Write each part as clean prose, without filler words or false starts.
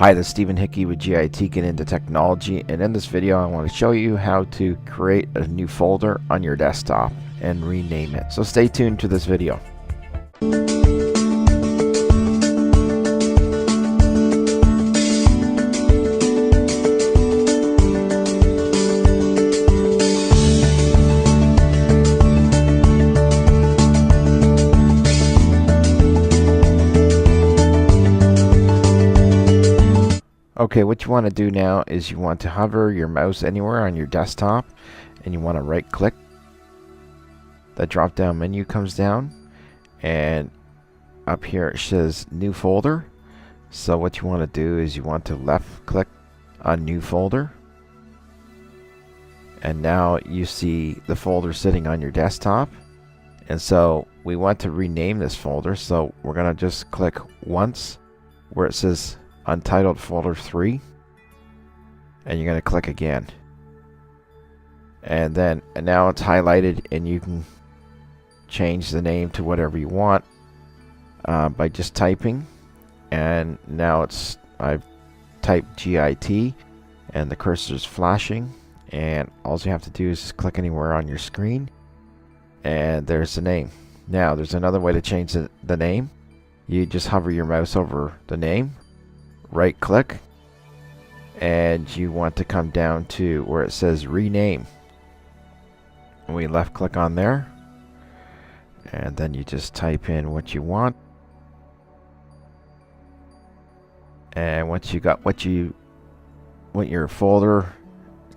Hi, this is Stephen Hickey with GIT Get Into Technology, and in this video I want to show you how to create a new folder on your desktop and rename it. So stay tuned to this video. Okay, what you want to do now is you want to hover your mouse anywhere on your desktop and you want to right click. The drop down menu comes down and up here it says new folder. So what you want to do is you want to left click on new folder, and now you see the folder sitting on your desktop. And so we want to rename this folder, so we're going to just click once where it says Untitled Folder 3, and you're going to click again, and now it's highlighted and you can change the name to whatever you want by just typing. And now I've typed GIT and the cursor is flashing, and all you have to do is just click anywhere on your screen and there's the name. Now there's another way to change the name. You just hover your mouse over the name, right click, and you want to come down to where it says rename, and we left click on there, and then you just type in what you want. And once you got what your folder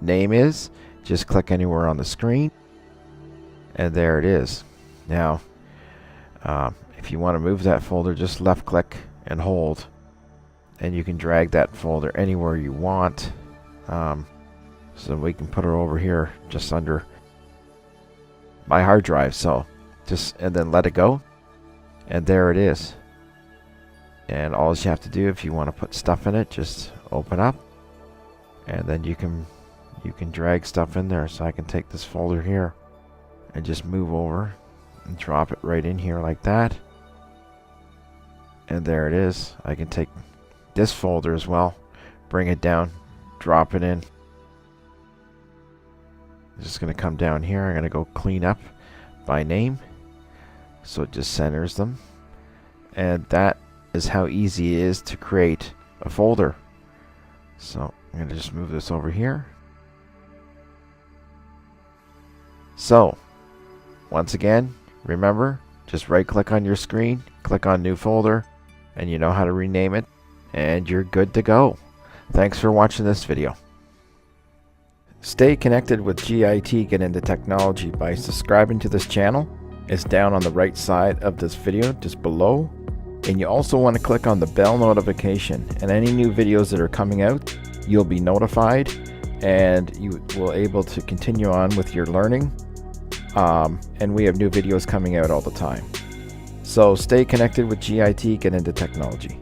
name is, just click anywhere on the screen and there it is. Now if you want to move that folder, just left click and hold, and you can drag that folder anywhere you want. So we can put it over here just under my hard drive, so and then let it go, and there it is. And all you have to do, if you want to put stuff in it, just open up and then you can drag stuff in there. So I can take this folder here and just move over and drop it right in here like that, and there it is. I can take this folder as well, bring it down, drop it in. I'm just going to come down here. I'm going to go clean up by name, so it just centers them. And that is how easy it is to create a folder. So I'm going to just move this over here. So once again, remember, just right click on your screen, click on new folder, and you know how to rename it, and you're good to go. Thanks for watching this video. Stay connected with GIT Get Into Technology by subscribing to this channel. It's down on the right side of this video, just below. And you also want to click on the bell notification, and any new videos that are coming out, you'll be notified and you will able to continue on with your learning. And we have new videos coming out all the time. So stay connected with GIT Get Into Technology.